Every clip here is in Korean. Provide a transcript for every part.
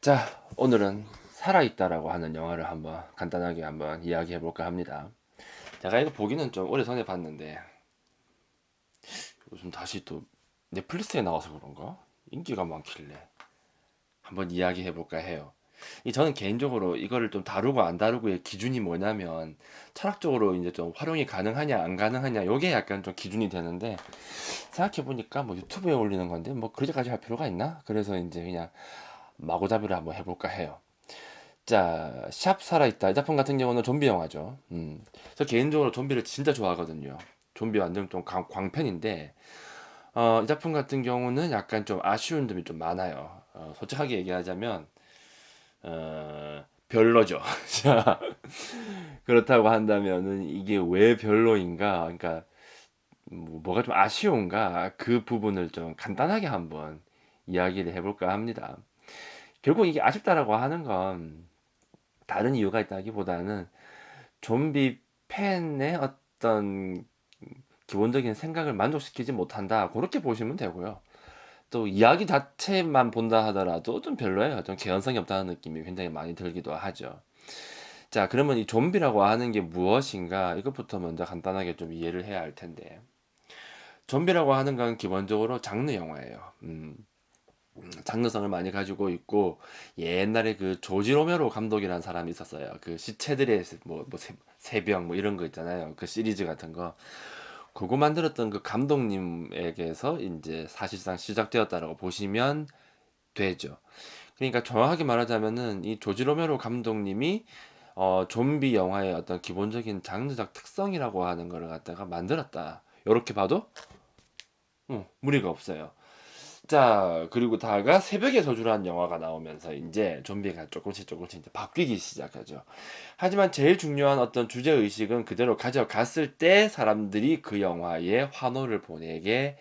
자, 오늘은 살아있다라고 하는 영화를 한번 간단하게 한번 이야기해 볼까 합니다. 제가 이거 보기는 좀 오래전에 봤는데 요즘 다시 또 넷플릭스에 나와서 그런가? 인기가 많길래 한번 이야기해 볼까 해요. 저는 개인적으로 이거를 좀 다루고 안 다루고의 기준이 뭐냐면 철학적으로 이제 좀 활용이 가능하냐 안 가능하냐 요게 약간 좀 기준이 되는데 생각해 보니까 뭐 유튜브에 올리는 건데 뭐 그렇게까지 할 필요가 있나? 그래서 이제 그냥 마구잡이를 한번 해볼까 해요. 자, 샵 살아있다. 이 작품 같은 경우는 좀비 영화죠. 저 개인적으로 좀비를 진짜 좋아하거든요. 좀비 완전 좀 광팬인데, 이 작품 같은 경우는 약간 좀 아쉬운 점이 좀 많아요. 솔직하게 얘기하자면, 별로죠. 자, 그렇다고 한다면은 이게 왜 별로인가? 그러니까, 뭐가 좀 아쉬운가? 그 부분을 좀 간단하게 한번 이야기를 해볼까 합니다. 결국 이게 아쉽다라고 하는 건, 다른 이유가 있다기보다는 좀비 팬의 어떤 기본적인 생각을 만족시키지 못한다. 그렇게 보시면 되고요. 또 이야기 자체만 본다 하더라도 좀 별로예요. 좀 개연성이 없다는 느낌이 굉장히 많이 들기도 하죠. 자, 그러면 이 좀비라고 하는 게 무엇인가? 이것부터 먼저 간단하게 좀 이해를 해야 할 텐데. 좀비라고 하는 건 기본적으로 장르 영화예요. 장르성을 많이 가지고 있고 옛날에 그 조지 로메로 감독이라는 사람이 있었어요. 그 시체들의 새벽 뭐 이런 거 있잖아요. 그 시리즈 같은 거. 그거 만들었던 그 감독님에게서 이제 사실상 시작되었다라고 보시면 되죠. 그러니까 정확하게 말하자면은 이 조지 로메로 감독님이 좀비 영화의 어떤 기본적인 장르적 특성이라고 하는 거를 갖다가 만들었다. 이렇게 봐도 무리가 없어요. 자, 그리고 다가 새벽의 저주라는 영화가 나오면서 이제 좀비가 조금씩 이제 바뀌기 시작하죠. 하지만 제일 중요한 어떤 주제 의식은 그대로 가져갔을 때 사람들이 그 영화에 환호를 보내게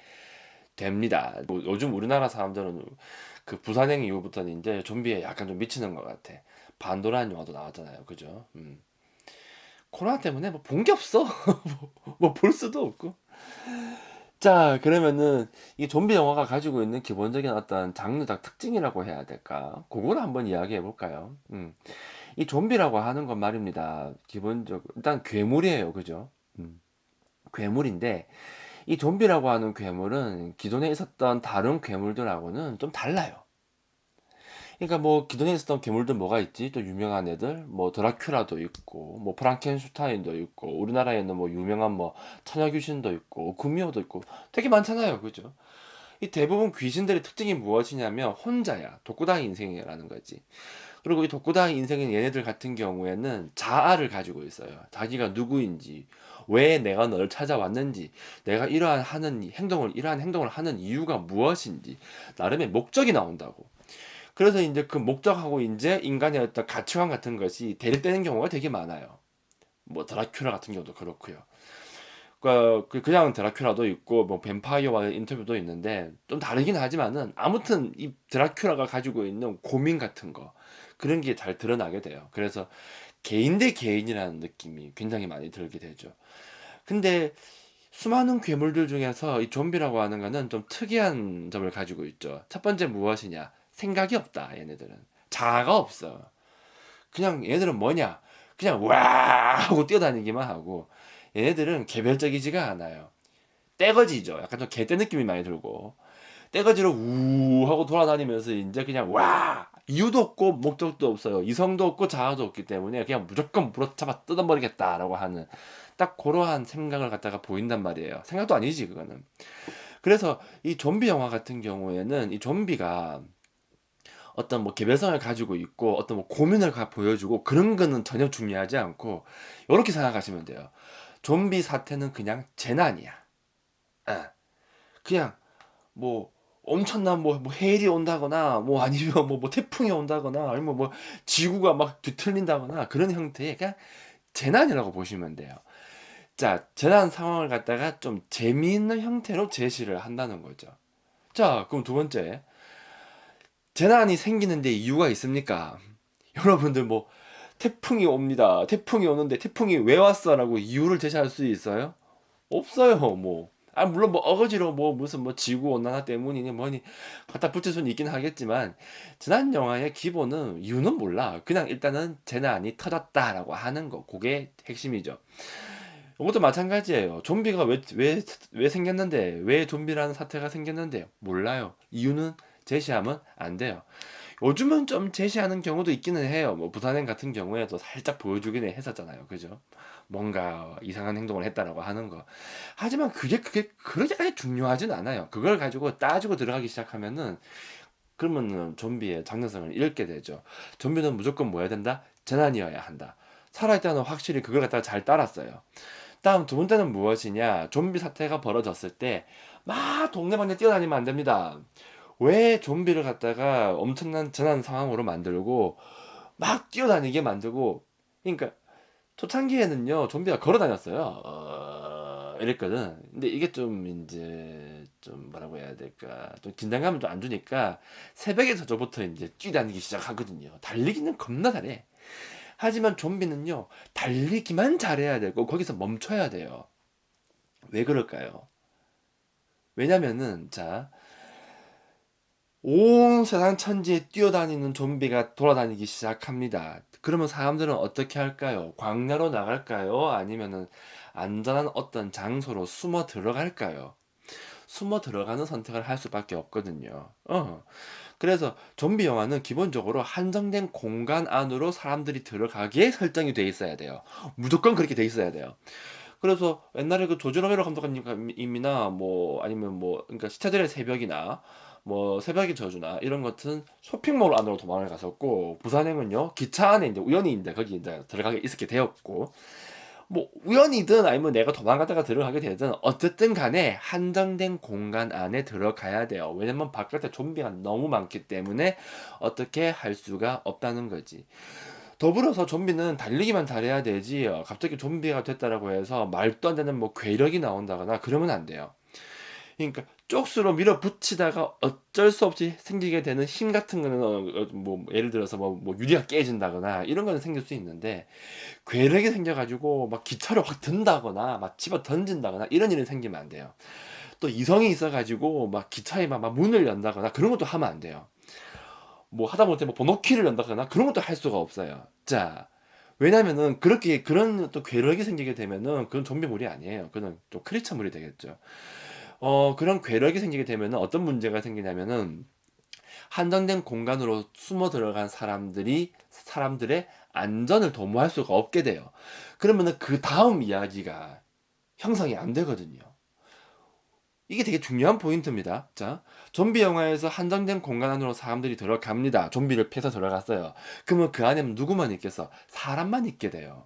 됩니다. 뭐 요즘 우리나라 사람들은 그 부산행 이후부터는 이제 좀비에 약간 좀 미치는 것 같아. 반도라는 영화도 나왔잖아요. 그죠? 코로나 때문에 뭐 본 게 없어. 뭐 볼 수도 없고. 자, 그러면은 이 좀비 영화가 가지고 있는 기본적인 어떤 장르적 특징이라고 해야 될까? 그거를 한번 이야기해 볼까요? 이 좀비라고 하는 건 말입니다. 기본적으로 일단 괴물이에요, 그죠? 괴물인데 이 좀비라고 하는 괴물은 기존에 있었던 다른 괴물들하고는 좀 달라요. 그러니까 뭐 기존에 있었던 괴물들 뭐가 있지? 또 유명한 애들 뭐 드라큘라도 있고 뭐 프랑켄슈타인도 있고 우리나라에는 뭐 유명한 뭐 처녀귀신도 있고 구미호도 있고 되게 많잖아요, 그죠? 이 대부분 귀신들의 특징이 무엇이냐면 혼자야. 독고다이 인생이라는 거지. 그리고 이 독고다이 인생인 얘네들 같은 경우에는 자아를 가지고 있어요. 자기가 누구인지, 왜 내가 너를 찾아왔는지, 내가 이러한 행동을 하는 이유가 무엇인지, 나름의 목적이 나온다고. 그래서 이제 그 목적하고 이제 인간의 어떤 가치관 같은 것이 대립되는 경우가 되게 많아요. 뭐 드라큘라 같은 경우도 그렇고요. 그러니까 그냥 드라큘라도 있고 뭐 뱀파이어와의 인터뷰도 있는데 좀 다르긴 하지만은 아무튼 이 드라큘라가 가지고 있는 고민 같은 거 그런 게 잘 드러나게 돼요. 그래서 개인 대 개인이라는 느낌이 굉장히 많이 들게 되죠. 근데 수많은 괴물들 중에서 이 좀비라고 하는 거는 좀 특이한 점을 가지고 있죠. 첫 번째 무엇이냐? 생각이 없다. 얘네들은 자아가 없어. 그냥 얘네들은 뭐냐? 그냥 와 하고 뛰어다니기만 하고 얘네들은 개별적이지가 않아요. 떼거지죠. 약간 좀 개떼 느낌이 많이 들고 떼거지로 우 하고 돌아다니면서 이제 그냥 와 이유도 없고 목적도 없어요. 이성도 없고 자아도 없기 때문에 그냥 무조건 물어잡아 뜯어버리겠다라고 하는 딱 그러한 생각을 갖다가 보인단 말이에요. 생각도 아니지 그거는. 그래서 이 좀비 영화 같은 경우에는 이 좀비가 어떤 뭐 개별성을 가지고 있고 어떤 뭐 고민을 보여주고 그런 거는 전혀 중요하지 않고 이렇게 생각하시면 돼요. 좀비 사태는 그냥 재난이야. 예. 그냥 뭐 엄청난 뭐 해일이 온다거나 뭐 아니면 뭐 태풍이 온다거나 아니면 뭐 지구가 막 뒤틀린다거나 그런 형태의 그냥 재난이라고 보시면 돼요. 자, 재난 상황을 갖다가 좀 재미있는 형태로 제시를 한다는 거죠. 자, 그럼 두 번째. 재난이 생기는데 이유가 있습니까? 여러분들 뭐 태풍이 옵니다. 태풍이 오는데 태풍이 왜 왔어라고 이유를 제시할 수 있어요? 없어요. 뭐 물론 뭐 어거지로 뭐 무슨 뭐 지구 온난화 때문이니 뭐니 갖다 붙일 수는 있긴 하겠지만 지난 영화의 기본은 이유는 몰라. 그냥 일단은 재난이 터졌다라고 하는 거. 그게 핵심이죠. 이것도 마찬가지예요. 좀비가 왜 생겼는데, 왜 좀비라는 사태가 생겼는데, 몰라요. 이유는 제시하면 안 돼요. 요즘은 좀 제시하는 경우도 있기는 해요. 뭐, 부산행 같은 경우에도 살짝 보여주기는 했었잖아요. 그죠? 뭔가 이상한 행동을 했다라고 하는 거. 하지만 그게 그렇게까지 중요하진 않아요. 그걸 가지고 따지고 들어가기 시작하면은, 그러면은 좀비의 장르성을 잃게 되죠. 좀비는 무조건 뭐 해야 된다? 재난이어야 한다. 살아있다는 확실히 그걸 갖다가 잘 따랐어요. 다음 두 번째는 무엇이냐? 좀비 사태가 벌어졌을 때 막 동네방네 뛰어다니면 안 됩니다. 왜 좀비를 갖다가 엄청난 재난 상황으로 만들고 막 뛰어다니게 만들고 그러니까 초창기에는요 좀비가 걸어 다녔어요. 이랬거든. 근데 이게 좀 이제 좀 뭐라고 해야 될까? 좀 긴장감을 좀 안 주니까 새벽에 저부터 이제 뛰다니기 시작하거든요. 달리기는 겁나 잘해. 하지만 좀비는요 달리기만 잘해야 되고 거기서 멈춰야 돼요. 왜 그럴까요? 왜냐면은 자, 온 세상 천지에 뛰어다니는 좀비가 돌아다니기 시작합니다. 그러면 사람들은 어떻게 할까요? 광야로 나갈까요? 아니면은 안전한 어떤 장소로 숨어 들어갈까요? 숨어 들어가는 선택을 할 수밖에 없거든요. 그래서 좀비 영화는 기본적으로 한정된 공간 안으로 사람들이 들어가게 설정이 돼 있어야 돼요. 무조건 그렇게 돼 있어야 돼요. 그래서 옛날에 그 조지 로메로 감독님이나 뭐 아니면 뭐 그러니까 시체들의 새벽이나 뭐 새벽의 저주나 이런 것은 쇼핑몰 안으로 도망을 갔었고 부산행은요 기차 안에 이제 우연히 이제 거기 이제 들어가게 있게 되었고 뭐 우연이든 아니면 내가 도망가다가 들어가게 되든 어쨌든 간에 한정된 공간 안에 들어가야 돼요. 왜냐면 바깥에 좀비가 너무 많기 때문에 어떻게 할 수가 없다는 거지. 더불어서 좀비는 달리기만 잘해야 되지 갑자기 좀비가 됐다라고 해서 말도 안 되는 뭐 괴력이 나온다거나 그러면 안 돼요. 그러니까 쪽수로 밀어붙이다가 어쩔 수 없이 생기게 되는 힘 같은 거는 뭐 예를 들어서 뭐 유리가 깨진다거나 이런 거는 생길 수 있는데 괴력이 생겨가지고 막 기차를 확 든다거나 막 집어 던진다거나 이런 일은 생기면 안 돼요. 또 이성이 있어가지고 막 기차에 막 문을 연다거나 그런 것도 하면 안 돼요. 뭐 하다못해 뭐 번호키를 연다거나 그런 것도 할 수가 없어요. 자, 왜냐면은 그렇게 그런 또 괴력이 생기게 되면은 그건 좀비물이 아니에요. 그건 좀 크리처물이 되겠죠. 그런 괴력이 생기게 되면은 어떤 문제가 생기냐면은 한정된 공간으로 숨어 들어간 사람들의 안전을 도모할 수가 없게 돼요. 그러면은 그 다음 이야기가 형성이 안 되거든요. 이게 되게 중요한 포인트입니다. 자, 좀비 영화에서 한정된 공간 안으로 사람들이 들어갑니다. 좀비를 패서 들어갔어요. 그러면 그 안에 누구만 있겠어? 사람만 있게 돼요.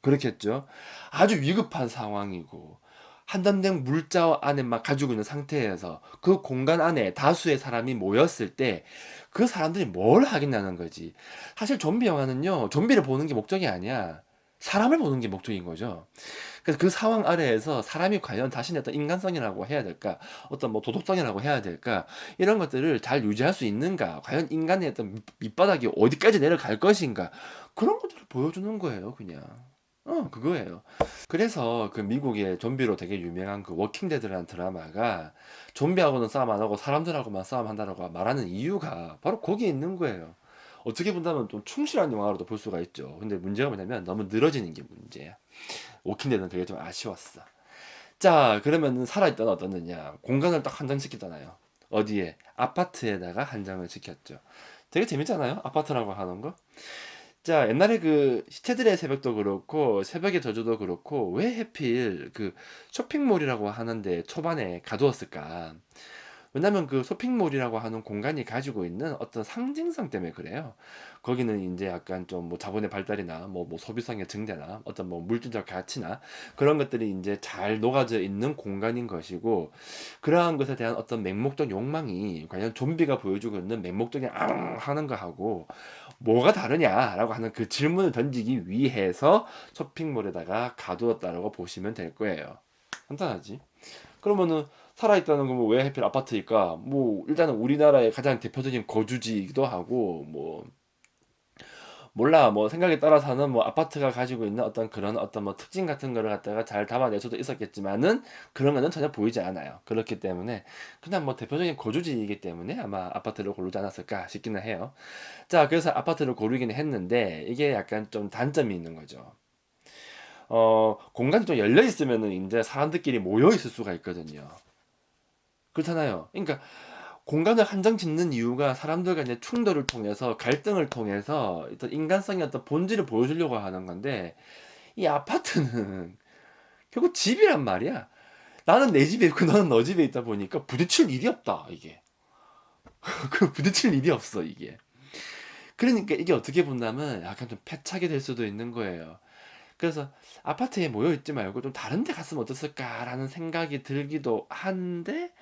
그렇겠죠? 아주 위급한 상황이고, 한정된 물자 안에 막 가지고 있는 상태에서 그 공간 안에 다수의 사람이 모였을 때 그 사람들이 뭘 하겠냐는 거지. 사실 좀비 영화는요, 좀비를 보는 게 목적이 아니야. 사람을 보는 게 목적인 거죠. 그래서 그 상황 아래에서 사람이 과연 자신의 어떤 인간성이라고 해야 될까, 어떤 뭐 도덕성이라고 해야 될까, 이런 것들을 잘 유지할 수 있는가, 과연 인간의 어떤 밑바닥이 어디까지 내려갈 것인가, 그런 것들을 보여주는 거예요, 그냥. 그거예요. 그래서 그 미국의 좀비로 되게 유명한 그 워킹데드라는 드라마가 좀비하고는 싸움 안 하고 사람들하고만 싸움한다라고 말하는 이유가 바로 거기에 있는 거예요. 어떻게 본다면 좀 충실한 영화로도 볼 수가 있죠. 근데 문제가 뭐냐면 너무 늘어지는 게 문제야. 워킹데드는 되게 좀 아쉬웠어. 자, 그러면 살아있다는 어떻느냐? 공간을 딱 한정시키잖아요. 어디에? 아파트에다가 한정을 시켰죠. 되게 재밌잖아요? 아파트라고 하는 거? 자, 옛날에 그 시체들의 새벽도 그렇고 새벽의 저주도 그렇고 왜 해필 그 쇼핑몰이라고 하는데 초반에 가두었을까? 왜냐면 그 쇼핑몰이라고 하는 공간이 가지고 있는 어떤 상징성 때문에 그래요. 거기는 이제 약간 좀 뭐 자본의 발달이나 뭐 소비성의 증대나 어떤 뭐 물질적 가치나 그런 것들이 이제 잘 녹아져 있는 공간인 것이고 그러한 것에 대한 어떤 맹목적 욕망이 과연 좀비가 보여주고 있는 맹목적인 앙 하는 거하고 뭐가 다르냐라고 하는 그 질문을 던지기 위해서 쇼핑몰에다가 가두었다라고 보시면 될 거예요. 간단하지? 그러면은 살아있다는 건 뭐 왜 하필 아파트일까? 뭐 일단은 우리나라의 가장 대표적인 거주지이기도 하고 몰라 뭐 생각에 따라서는 뭐 아파트가 가지고 있는 어떤 그런 어떤 뭐 특징 같은 거를 갖다가 잘 담아낼 수도 있었겠지만은 그런 거는 전혀 보이지 않아요. 그렇기 때문에 그냥 뭐 대표적인 거주지이기 때문에 아마 아파트를 고르지 않았을까 싶기는 해요. 자, 그래서 아파트를 고르기는 했는데 이게 약간 좀 단점이 있는 거죠. 공간이 좀 열려 있으면은 이제 사람들끼리 모여 있을 수가 있거든요. 그렇잖아요. 그러니까 공간을 한정 짓는 이유가 사람들 간의 충돌을 통해서 갈등을 통해서 어떤 인간성의 어떤 본질을 보여주려고 하는 건데 이 아파트는 결국 집이란 말이야. 나는 내 집에 있고 너는 너 집에 있다 보니까 부딪힐 일이 없다 이게. 그 부딪힐 일이 없어 이게. 그러니까 이게 어떻게 본다면 약간 좀 패착이 될 수도 있는 거예요. 그래서 아파트에 모여 있지 말고 좀 다른 데 갔으면 어땠을까라는 생각이 들기도 한데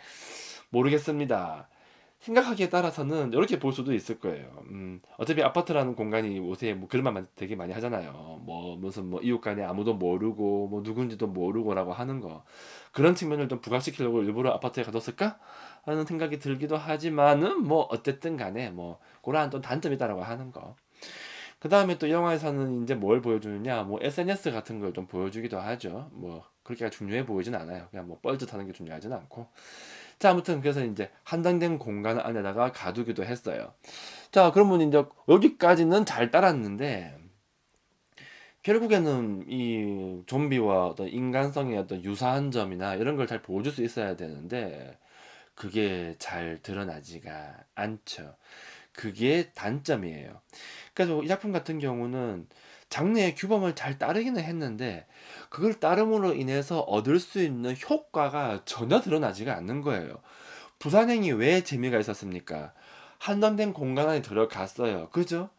모르겠습니다. 생각하기에 따라서는 이렇게 볼 수도 있을 거예요. 어차피 아파트라는 공간이 요새 뭐 그런 말 되게 많이 하잖아요. 뭐 무슨 뭐 이웃 간에 아무도 모르고 뭐 누군지도 모르고라고 하는 거. 그런 측면을 좀 부각시키려고 일부러 아파트에 가뒀을까? 하는 생각이 들기도 하지만은 뭐 어쨌든 간에 뭐 그러한 좀 단점이다라고 하는 거. 그 다음에 또 영화에서는 이제 뭘 보여주느냐, 뭐 SNS 같은 걸 좀 보여주기도 하죠. 뭐 그렇게 중요해 보이진 않아요. 그냥 뭐 뻘짓하는 게 중요하진 않고. 자, 아무튼 그래서 이제 한정된 공간 안에다가 가두기도 했어요. 자, 그러면 이제 여기까지는 잘 따랐는데 결국에는 이 좀비와 어떤 인간성의 어떤 유사한 점이나 이런 걸 잘 보여줄 수 있어야 되는데 그게 잘 드러나지가 않죠. 그게 단점이에요. 그래서 이 작품 같은 경우는 장르의 규범을 잘 따르기는 했는데 그걸 따름으로 인해서 얻을 수 있는 효과가 전혀 드러나지가 않는 거예요. 부산행이 왜 재미가 있었습니까? 한정된 공간 안에 들어갔어요. 그죠?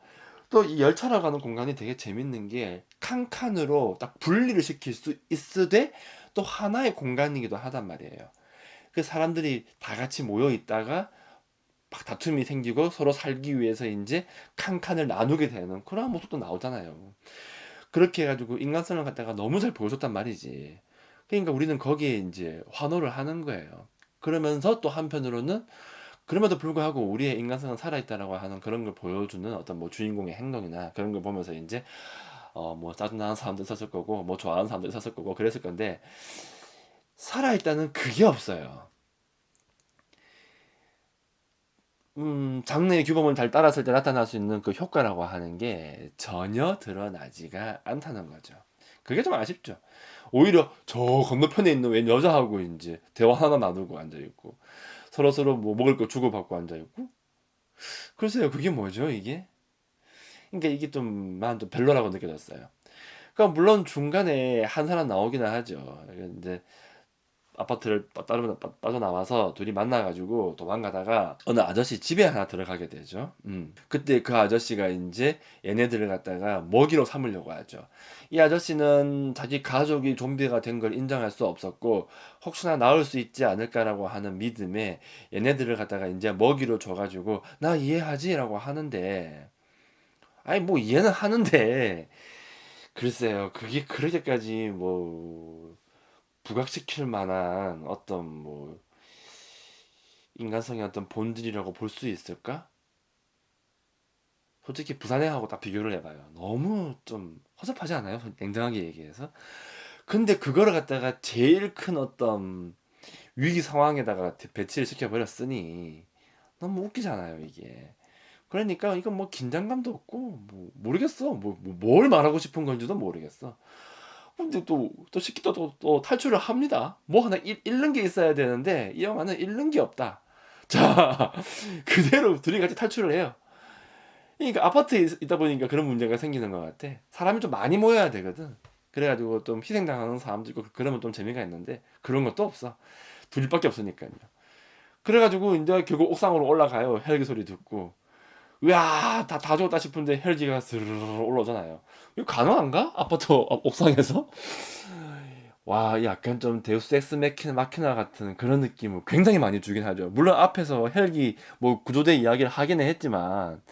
또 이 열차로 가는 공간이 되게 재밌는 게 칸칸으로 딱 분리를 시킬 수 있으되 또 하나의 공간이기도 하단 말이에요. 그 사람들이 다 같이 모여 있다가 막 다툼이 생기고 서로 살기 위해서 이제 칸칸을 나누게 되는 그런 모습도 나오잖아요. 그렇게 해가지고 인간성을 갖다가 너무 잘 보여줬단 말이지. 그러니까 우리는 거기에 이제 환호를 하는 거예요. 그러면서 또 한편으로는 그럼에도 불구하고 우리의 인간성은 살아있다라고 하는 그런 걸 보여주는 어떤 뭐 주인공의 행동이나 그런 걸 보면서 이제 뭐 짜증나는 사람도 있었을 거고 뭐 좋아하는 사람도 있었을 거고 그랬을 건데 살아있다는 그게 없어요. 장르의 규범을 잘 따랐을 때 나타날 수 있는 그 효과라고 하는 게 전혀 드러나지가 않다는 거죠. 그게 좀 아쉽죠. 오히려 저 건너편에 있는 웬 여자하고 이제 대화 하나 나누고 앉아있고 서로서로 뭐 먹을 거 주고받고 앉아있고 글쎄요 그게 뭐죠 이게? 그러니까 이게 좀 별로라고 느껴졌어요. 그러니까 물론 중간에 한 사람 나오기는 하죠. 이제 아파트를 빠져나와서 둘이 만나가지고 도망가다가 어느 아저씨 집에 하나 들어가게 되죠. 그때 그 아저씨가 이제 얘네들을 갖다가 먹이로 삼으려고 하죠. 이 아저씨는 자기 가족이 좀비가 된 걸 인정할 수 없었고 혹시나 나올 수 있지 않을까라고 하는 믿음에 얘네들을 갖다가 이제 먹이로 줘가지고 나 이해하지라고 하는데 아니 뭐 이해는 하는데 글쎄요 그게 그렇게까지 뭐 부각시킬 만한 어떤 뭐 인간성의 어떤 본질이라고 볼 수 있을까? 솔직히 부산행하고 딱 비교를 해봐요. 너무 좀 허접하지 않아요? 냉정하게 얘기해서. 근데 그거를 갖다가 제일 큰 어떤 위기 상황에다가 배치를 시켜버렸으니 너무 웃기잖아요, 이게. 그러니까 이건 뭐 긴장감도 없고 뭐 모르겠어. 뭘 말하고 싶은 건지도 모르겠어. 근데 또 쉽게 또 탈출을 합니다. 뭐 하나 잃는 게 있어야 되는데 이 영화는 잃는 게 없다. 자, 그대로 둘이 같이 탈출을 해요. 그러니까 아파트에 있다 보니까 그런 문제가 생기는 것 같아. 사람이 좀 많이 모여야 되거든. 그래가지고 좀 희생당하는 사람도 있고 그러면 좀 재미가 있는데 그런 것도 없어. 둘밖에 없으니까요. 그래가지고 이제 결국 옥상으로 올라가요. 헬기 소리 듣고. 으아, 다 죽었다 싶은데 헬기가 스르르 올라오잖아요. 이거 가능한가? 아파트 옥상에서? 와, 약간 좀 데우스 엑스 마키나 같은 그런 느낌을 굉장히 많이 주긴 하죠. 물론 앞에서 헬기 뭐 구조대 이야기를 하기는 했지만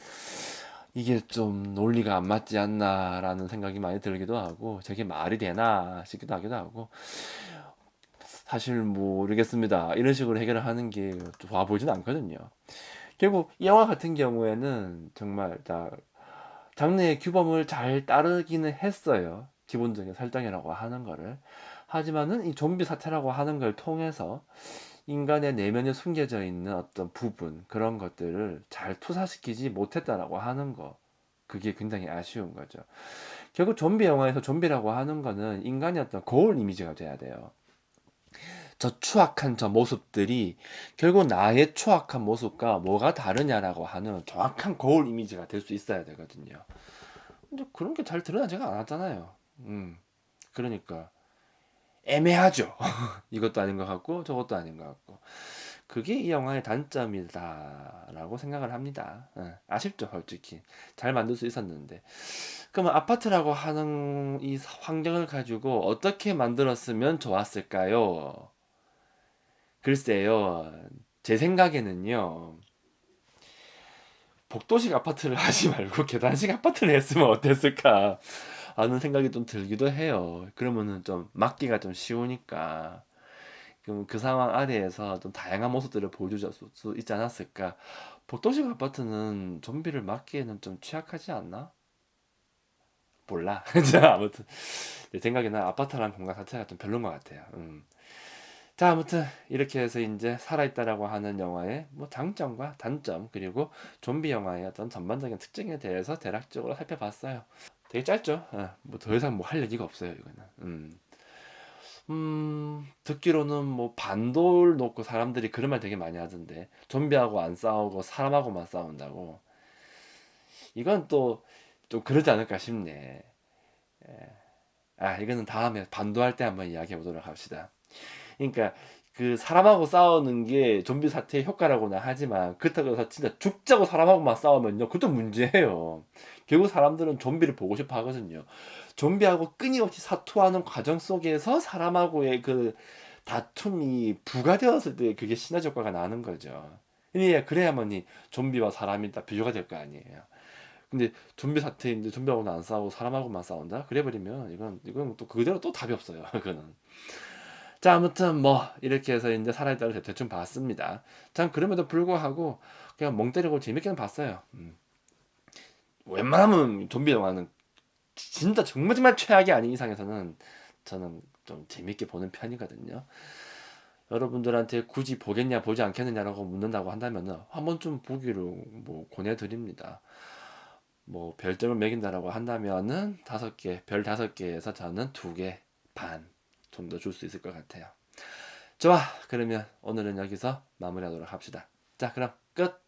이게 좀 논리가 안 맞지 않나라는 생각이 많이 들기도 하고 저게 말이 되나 싶기도 하기도 하고 사실 모르겠습니다. 이런 식으로 해결을 하는 게 좋아 보이진 않거든요. 결국 이 영화 같은 경우에는 정말 다 장르의 규범을 잘 따르기는 했어요. 기본적인 설정이라고 하는 거를. 하지만은 이 좀비 사태라고 하는 걸 통해서 인간의 내면에 숨겨져 있는 어떤 부분, 그런 것들을 잘 투사시키지 못했다라고 하는 거. 그게 굉장히 아쉬운 거죠. 결국 좀비 영화에서 좀비라고 하는 거는 인간의 어떤 거울 이미지가 돼야 돼요. 저 추악한 저 모습들이 결국 나의 추악한 모습과 뭐가 다르냐라고 하는 정확한 거울 이미지가 될 수 있어야 되거든요. 근데 그런 게 잘 드러나지가 않았잖아요. 그러니까 애매하죠. 이것도 아닌 것 같고 저것도 아닌 것 같고. 그게 이 영화의 단점이다라고 생각을 합니다. 아쉽죠, 솔직히. 잘 만들 수 있었는데. 그러면 아파트라고 하는 이 환경을 가지고 어떻게 만들었으면 좋았을까요? 글쎄요, 제 생각에는요, 복도식 아파트를 하지 말고 계단식 아파트를 했으면 어땠을까 하는 생각이 좀 들기도 해요. 그러면은 좀 막기가 좀 쉬우니까. 그럼 그 상황 아래에서 좀 다양한 모습들을 보여줄 수 있지 않았을까? 복도식 아파트는 좀비를 막기에는 좀 취약하지 않나? 몰라. 자, 아무튼 내 생각에는 아파트라는 공간 자체가 좀 별로인 것 같아요. 자, 아무튼 이렇게 해서 이제 살아있다라고 하는 영화의 뭐 장점과 단점, 그리고 좀비 영화의 어떤 전반적인 특징에 대해서 대략적으로 살펴봤어요. 되게 짧죠? 뭐 더 이상 뭐 할 얘기가 없어요, 이거는. 듣기로는 뭐 반돌 놓고 사람들이 그런 말 되게 많이 하던데, 좀비하고 안 싸우고 사람하고만 싸운다고. 이건 또 좀 그러지 않을까 싶네. 이거는 다음에 반도할 때 한번 이야기해 보도록 합시다. 그러니까 그 사람하고 싸우는 게 좀비 사태의 효과라고는 하지만, 그렇다고 해서 진짜 죽자고 사람하고만 싸우면요, 그것도 문제예요. 결국 사람들은 좀비를 보고 싶어 하거든요. 좀비하고 끊임없이 사투하는 과정 속에서 사람하고의 그 다툼이 부가되었을 때 그게 시너지 효과가 나는 거죠. 그래야만이 좀비와 사람이 다 비교가 될 거 아니에요. 근데 좀비 사태인데 좀비하고는 안 싸우고 사람하고만 싸운다? 그래버리면 이건 또 그대로 또 답이 없어요. 그거는. 자, 아무튼 뭐 이렇게 해서 이제 살아있다를 대충 봤습니다. 참 그럼에도 불구하고 그냥 멍 때리고 재밌게는 봤어요. 웬만하면 좀비 영화는 진짜 정말 정말 최악이 아닌 이상에서는 저는 좀 재밌게 보는 편이거든요. 여러분들한테 굳이 보겠냐 보지 않겠느냐라고 묻는다고 한다면은 한 번쯤 보기를 뭐 권해드립니다. 뭐 별점을 매긴다라고 한다면은 5개, 별 5개에서 저는 2개 반 정도 줄 수 있을 것 같아요. 좋아, 그러면 오늘은 여기서 마무리하도록 합시다. 자, 그럼 끝.